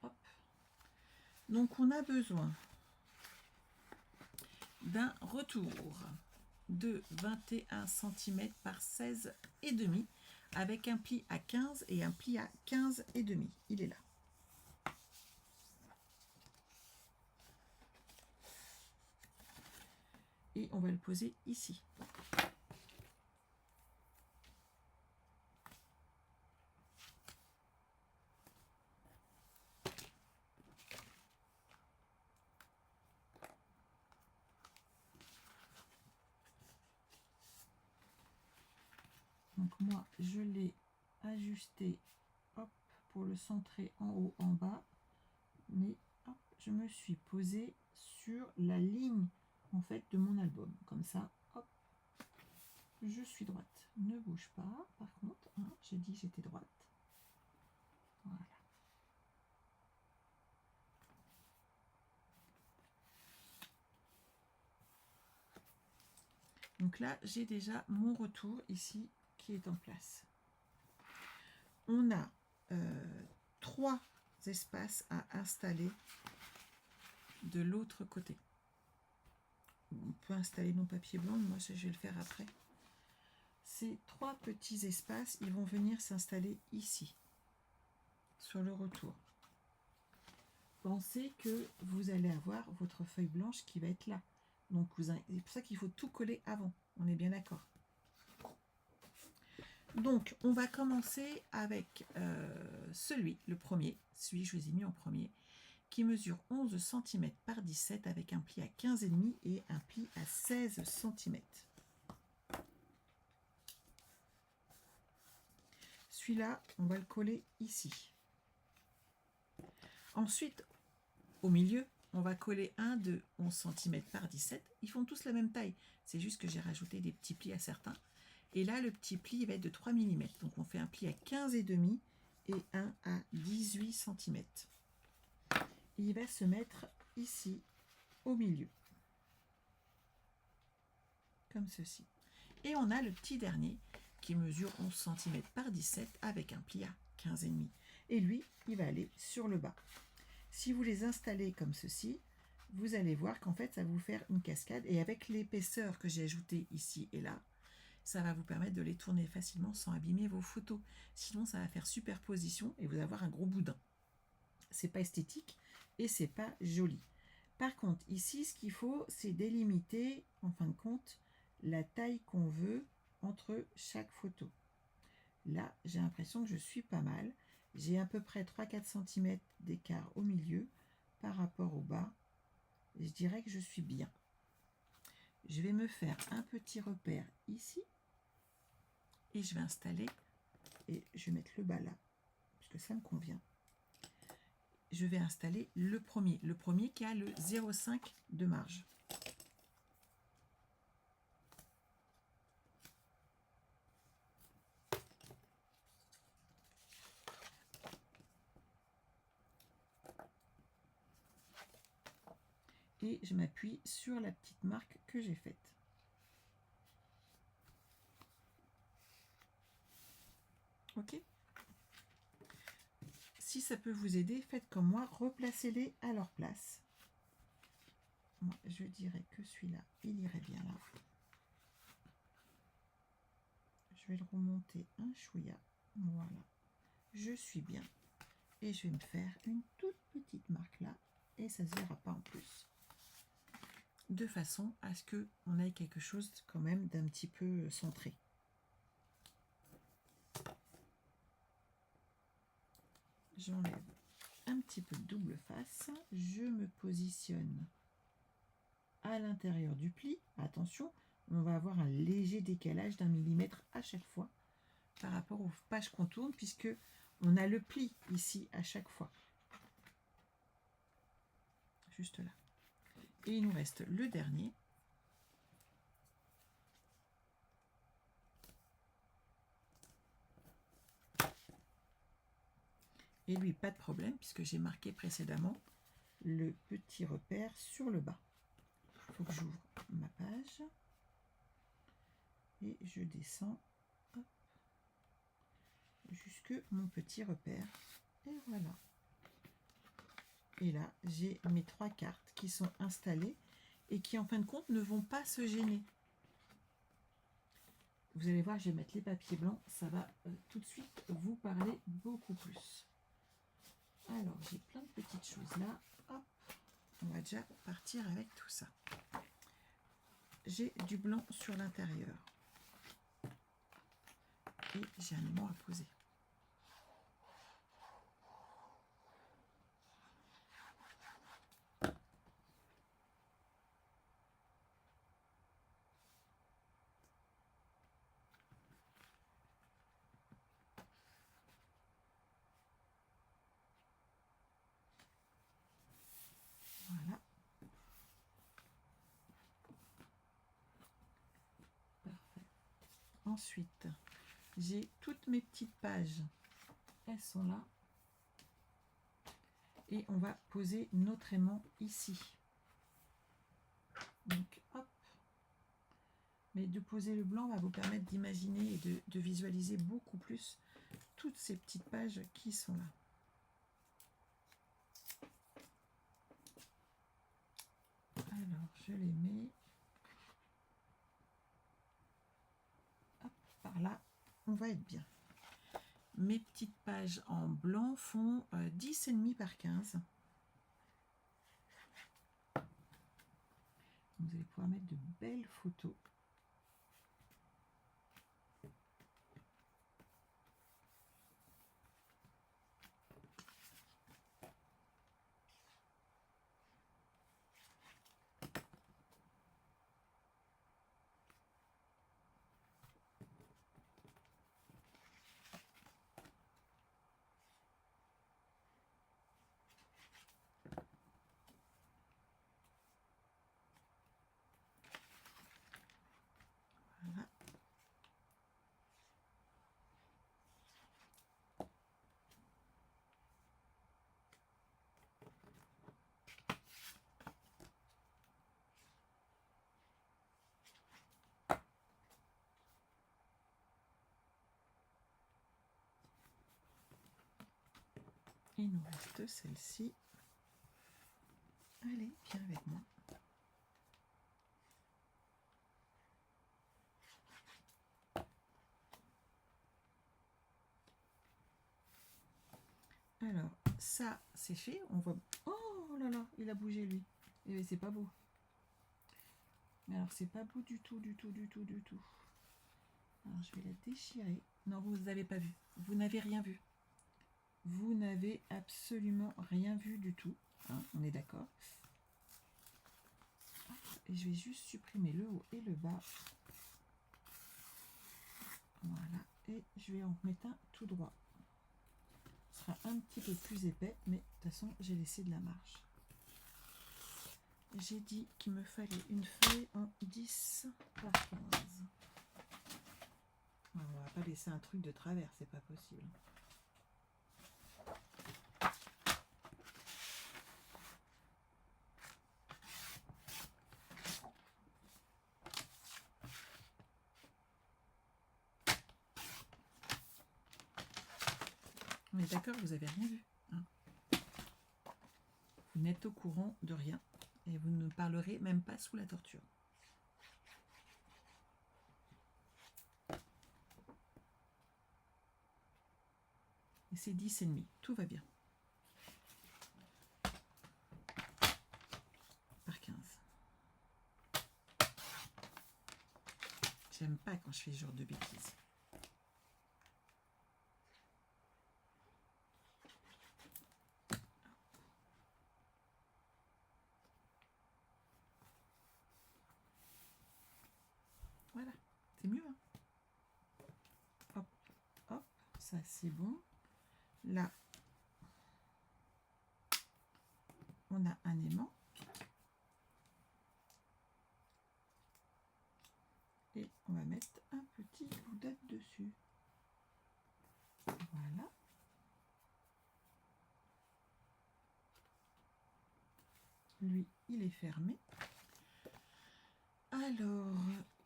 Hop. Donc, on a besoin d'un retour de 21 cm par 16,5 avec un pli à 15 et un pli à 15,5. Il est là. Et on va le poser ici. Donc moi, je l'ai ajusté, hop, pour le centrer en haut, en bas. Mais hop, je me suis posée sur la ligne en fait de mon album. Comme ça, hop, je suis droite. Ne bouge pas, par contre, hein, j'ai dit que j'étais droite. Voilà. Donc là, j'ai déjà mon retour ici qui est en place. On a 3 espaces à installer de l'autre côté. On peut installer nos papiers blancs, moi je vais le faire après. Ces 3 petits espaces, ils vont venir s'installer ici, sur le retour. Pensez que vous allez avoir votre feuille blanche qui va être là. Donc c'est pour ça qu'il faut tout coller avant, on est bien d'accord. Donc on va commencer avec le premier, celui que je vous ai mis en premier, qui mesure 11 cm par 17 avec un pli à 15,5 et un pli à 16 cm. Celui-là, on va le coller ici. Ensuite, au milieu, on va coller un de 11 cm par 17. Ils font tous la même taille. C'est juste que j'ai rajouté des petits plis à certains. Et là, le petit pli va être de 3 mm. Donc, on fait un pli à 15,5 et un à 18 cm. Il va se mettre ici, au milieu. Comme ceci. Et on a le petit dernier qui mesure 11 cm par 17 avec un pli à 15,5. Et lui, il va aller sur le bas. Si vous les installez comme ceci, vous allez voir qu'en fait, ça va vous faire une cascade. Et avec l'épaisseur que j'ai ajoutée ici et là, ça va vous permettre de les tourner facilement sans abîmer vos photos. Sinon, ça va faire superposition et vous allez avoir un gros boudin. C'est pas esthétique et c'est pas joli. Par contre, ici, ce qu'il faut, c'est délimiter, en fin de compte, la taille qu'on veut entre chaque photo. Là, j'ai l'impression que je suis pas mal. J'ai à peu près 3-4 cm d'écart au milieu par rapport au bas. Et je dirais que je suis bien. Je vais me faire un petit repère ici. Et je vais installer, et je vais mettre le bas là, parce que ça me convient. Je vais installer le premier qui a le 0,5 de marge. Et je m'appuie sur la petite marque que j'ai faite. Ok. Si ça peut vous aider, faites comme moi, replacez-les à leur place. Moi, je dirais que celui-là, il irait bien là. Je vais le remonter un chouïa. Voilà. Je suis bien. Et je vais me faire une toute petite marque là. Et ça ne se verra pas en plus. De façon à ce qu'on ait quelque chose quand même d'un petit peu centré. J'enlève un petit peu de double face. Je me positionne à l'intérieur du pli. Attention, on va avoir un léger décalage d'1 millimètre à chaque fois par rapport aux pages qu'on tourne, puisque on a le pli ici à chaque fois. Juste là. Et il nous reste le dernier. Et lui, pas de problème, puisque j'ai marqué précédemment le petit repère sur le bas. Il faut que j'ouvre ma page. Et je descends hop, jusque mon petit repère. Et voilà. Et là, j'ai mes 3 cartes qui sont installées et qui, en fin de compte, ne vont pas se gêner. Vous allez voir, je vais mettre les papiers blancs. Ça va tout de suite vous parler beaucoup plus. Alors, j'ai plein de petites choses là. Hop, on va déjà partir avec tout ça. J'ai du blanc sur l'intérieur. Et j'ai un aimant à poser. ensuite, j'ai toutes mes petites pages. Elles sont là. Et on va poser notre aimant ici. Donc, hop. Mais de poser le blanc va vous permettre d'imaginer et de visualiser beaucoup plus toutes ces petites pages qui sont là. Alors, je les mets hop, par là. On va être bien. Mes petites pages en blanc font 10,5 par 15. Vous allez pouvoir mettre de belles photos. Voilà. Il nous reste celle-ci. Allez, viens avec moi. Alors, ça, c'est fait. On voit... Oh là là, il a bougé, lui. Et c'est pas beau. Mais alors, c'est pas beau du tout, du tout, du tout, du tout. Alors, je vais la déchirer. Non, vous n'avez pas vu. Vous n'avez rien vu. Vous n'avez absolument rien vu du tout. Hein, on est d'accord. Et je vais juste supprimer le haut et le bas. Voilà. Et je vais en mettre un tout droit. Ce sera un petit peu plus épais, mais de toute façon, j'ai laissé de la marge. J'ai dit qu'il me fallait une feuille en 10 par 15. Alors, on va pas laisser un truc de travers, c'est pas possible. On est d'accord, vous avez rien vu. Hein. Vous n'êtes au courant de rien et vous ne parlerez même pas sous la torture. Et c'est 10,5, tout va bien. Par 15. J'aime pas quand je fais ce genre de bêtises. Voilà, c'est mieux. Hein. Hop, hop, ça c'est bon. Là, on a un aimant. Et on va mettre un petit bout d'âne dessus. Voilà. Lui, il est fermé. Alors,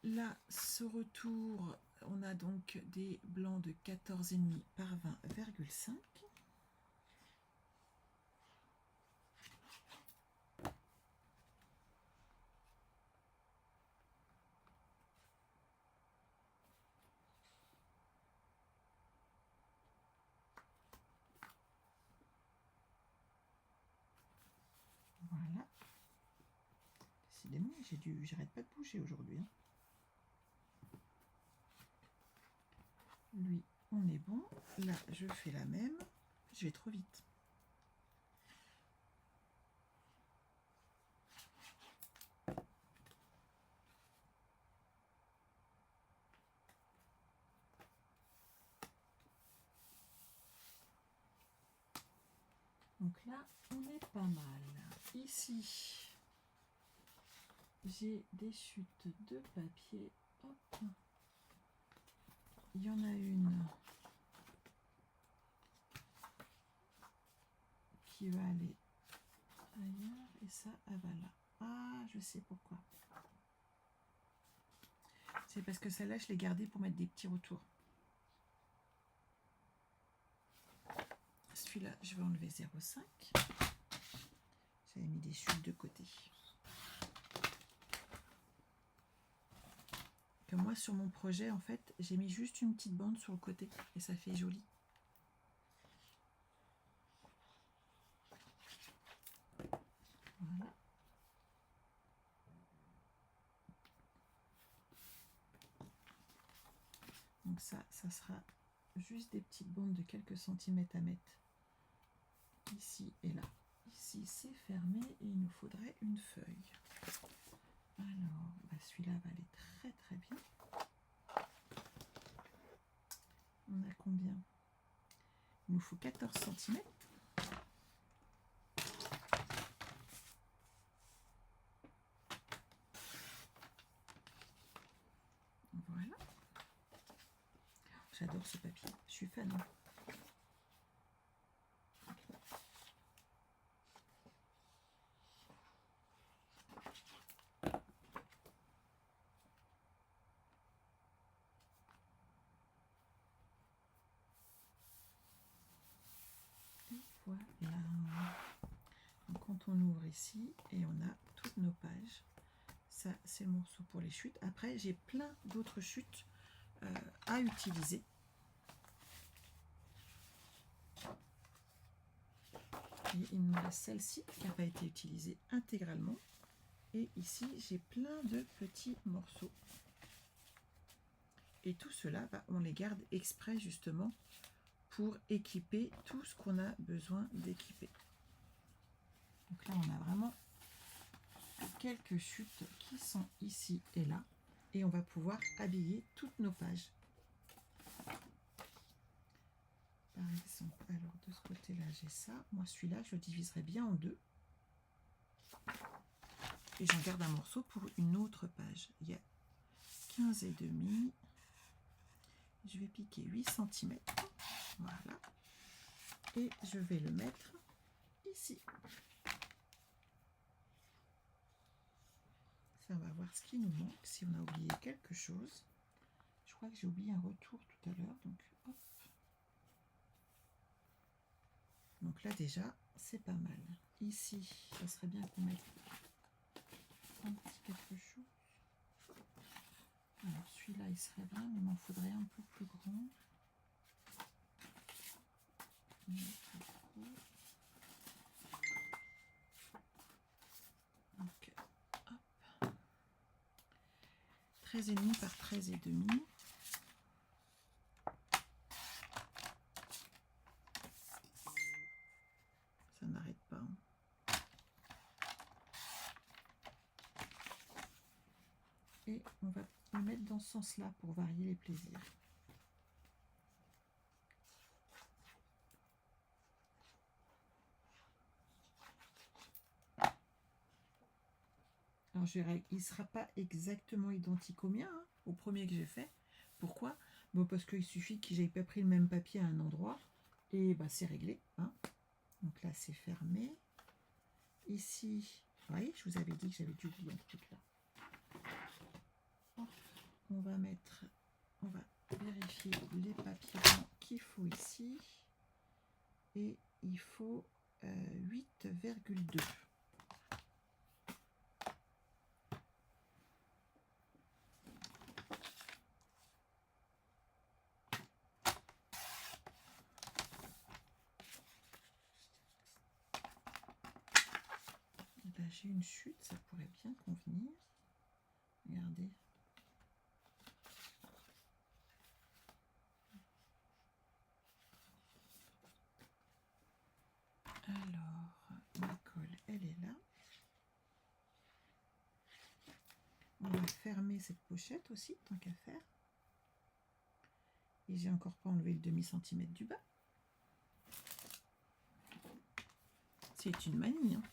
là, ce retour, on a donc des blancs de 14,5 par 20,5. Voilà. Décidément, j'arrête pas de bouger aujourd'hui. Hein. Lui, on est bon. Là, je fais la même. Je vais trop vite. Donc là, on est pas mal. Ici, j'ai des chutes de papier. Hop. il y en a une qui va aller ailleurs et ça, elle va là. Ah, je sais pourquoi. C'est parce que celle-là, je l'ai gardée pour mettre des petits retours. Celui-là, je vais enlever 0,5. J'avais mis des chutes de côté. Que moi, sur mon projet, en fait, j'ai mis juste une petite bande sur le côté et ça fait joli. Voilà. Donc ça sera juste des petites bandes de quelques centimètres à mettre ici et là. Ici, c'est fermé et il nous faudrait une feuille. Alors, bah celui-là va aller très très bien. On a combien? Il nous faut 14 cm. Voilà. J'adore ce papier, je suis fan. Voilà. Donc quand on ouvre ici et on a toutes nos pages, ça c'est le morceau pour les chutes. Après j'ai plein d'autres chutes à utiliser. Et il me reste celle-ci qui n'a pas été utilisée intégralement. Et ici j'ai plein de petits morceaux. Et tout cela, bah, on les garde exprès justement pour équiper tout ce qu'on a besoin d'équiper. Donc là, on a vraiment quelques chutes qui sont ici et là. Et on va pouvoir habiller toutes nos pages. Par exemple, alors de ce côté-là, j'ai ça. Moi, celui-là, je le diviserai bien en deux. Et j'en garde un morceau pour une autre page. Il y a 15,5. Je vais piquer 8 cm. Voilà. Et je vais le mettre ici. Ça, on va voir ce qui nous manque, si on a oublié quelque chose. Je crois que j'ai oublié un retour tout à l'heure. Donc, hop. Donc là, déjà, c'est pas mal. Ici, ça serait bien qu'on mette un petit quelque chose. Alors, celui-là, il serait bien, mais il m'en faudrait un peu plus grand. Donc, hop. 13,5 par 13,5. Ça n'arrête pas. Et on va le mettre dans ce sens-là pour varier les plaisirs. Alors, il ne sera pas exactement identique au mien, hein, au premier que j'ai fait. Pourquoi? Bon, parce qu'il suffit que j'aie pas pris le même papier à un endroit et bah, c'est réglé. Hein. Donc là, c'est fermé. Ici, vous voyez, je vous avais dit que j'avais dû oublier un truc là. On va vérifier les papiers qu'il faut ici. Et il faut 8,2. Là, j'ai une chute, ça pourrait bien convenir. Regardez. Alors, ma colle, elle est là. On va fermer cette pochette aussi, tant qu'à faire. Et j'ai encore pas enlevé le demi-centimètre du bas. C'est une manie, hein.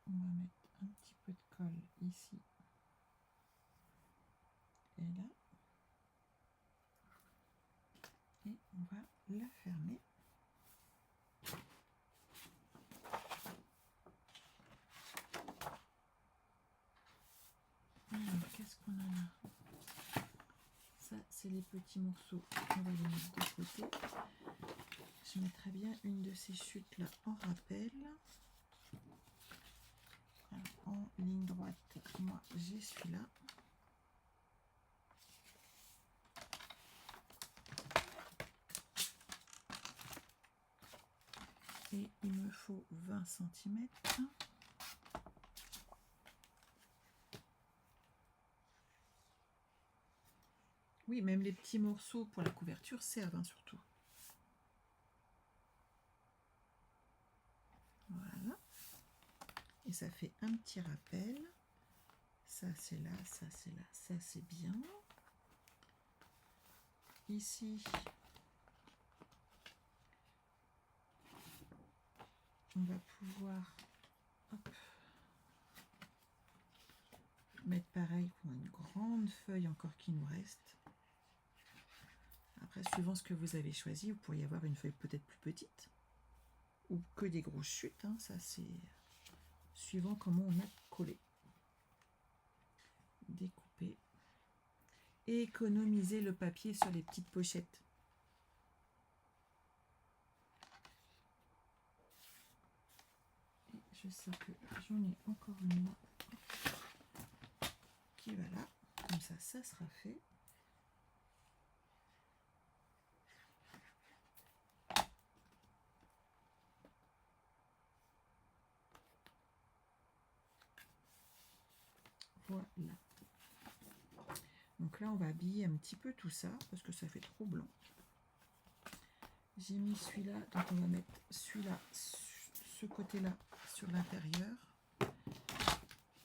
On va mettre un petit peu de colle ici et là. Et on va la fermer. Alors, qu'est-ce qu'on a là? Ça, c'est les petits morceaux. On va les mettre de côté. Je mettrai bien une de ces chutes là en rappel. Alors, en ligne droite, moi j'ai celui-là. Et il me faut 20 cm. Oui, même les petits morceaux pour la couverture servent, hein, surtout. Voilà. Et ça fait un petit rappel. Ça c'est là, ça c'est là, ça c'est bien. Ici, on va pouvoir mettre pareil pour une grande feuille encore qui nous reste. Après, suivant ce que vous avez choisi, vous pourriez avoir une feuille peut-être plus petite ou que des grosses chutes, hein. Ça c'est suivant comment on a collé. Découper et économiser le papier sur les petites pochettes. Et je sais que j'en ai encore une là qui va là, comme ça sera fait. Voilà. Donc là, on va habiller un petit peu tout ça parce que ça fait trop blanc. J'ai mis celui-là, donc on va mettre celui-là, ce côté-là sur l'intérieur.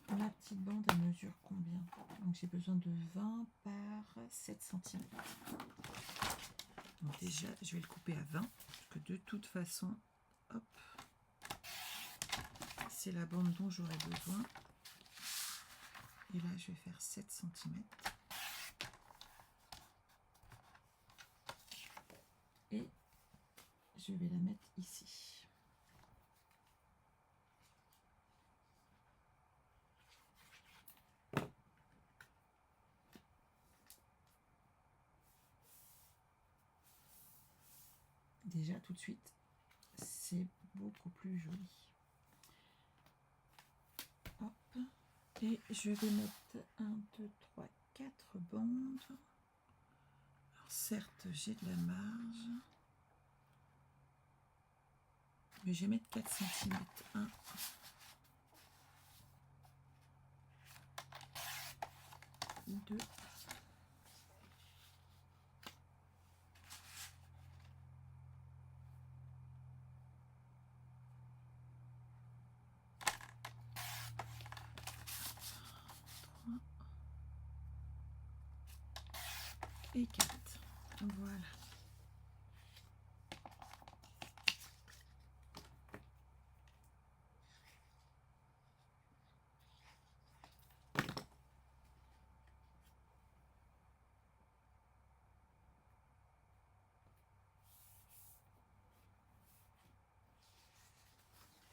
Ma petite bande, elle mesure combien? Donc j'ai besoin de 20 par 7 cm. Donc déjà, je vais le couper à 20 parce que de toute façon, hop, c'est la bande dont j'aurai besoin. Et là, je vais faire 7 cm. Et je vais la mettre ici. Déjà, tout de suite, c'est beaucoup plus joli. Hop. Et je vais mettre 1, 2, 3, 4 bandes. Alors certes, j'ai de la marge. Mais je vais mettre 4 cm. 1, 2, 3 et 4. Voilà.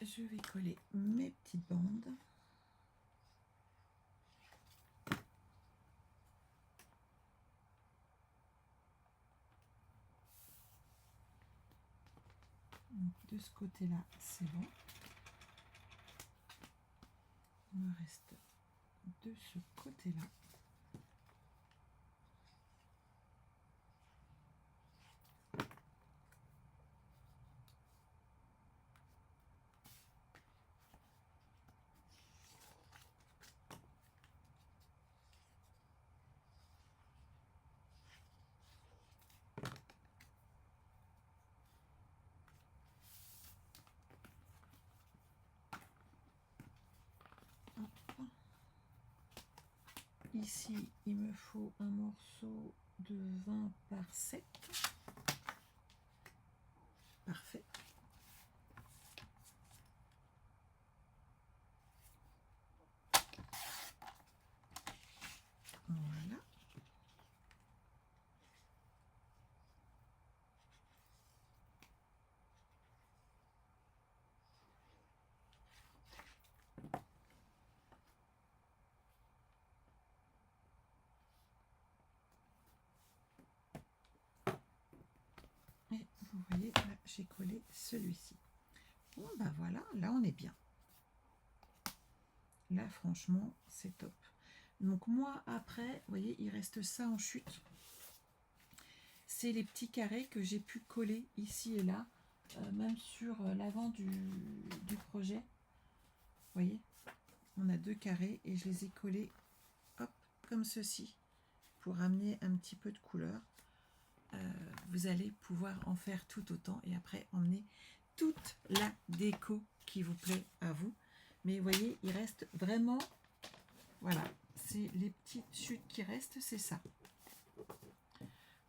Je vais coller mes petites bandes. Donc, de ce côté-là, c'est bon. Il me reste de ce côté-là. Ici, il me faut un morceau de 20 par 7. Parfait. j'ai collé celui-ci. Bon, bah voilà, là on est bien. Là, franchement, c'est top. Donc moi, après, vous voyez, il reste ça en chute. C'est les petits carrés que j'ai pu coller ici et là, même sur l'avant du projet. Vous voyez, on a 2 carrés et je les ai collés, hop, comme ceci, pour amener un petit peu de couleur. Vous allez pouvoir en faire tout autant et après emmener toute la déco qui vous plaît à vous. Mais vous voyez, il reste vraiment, voilà, c'est les petites chutes qui restent, c'est ça.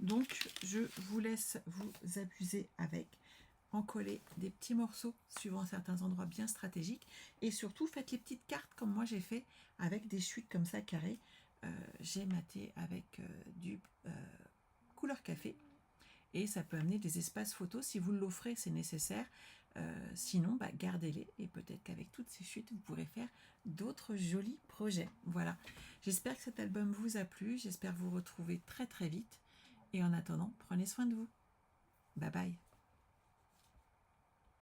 Donc, je vous laisse vous abuser avec, en coller des petits morceaux suivant certains endroits bien stratégiques. Et surtout, faites les petites cartes comme moi j'ai fait avec des chutes comme ça carrées. J'ai maté avec du couleur café. Et ça peut amener des espaces photos. Si vous l'offrez, c'est nécessaire. Sinon, bah, gardez-les. Et peut-être qu'avec toutes ces chutes, vous pourrez faire d'autres jolis projets. Voilà. J'espère que cet album vous a plu. J'espère vous retrouver très très vite. Et en attendant, prenez soin de vous. Bye bye.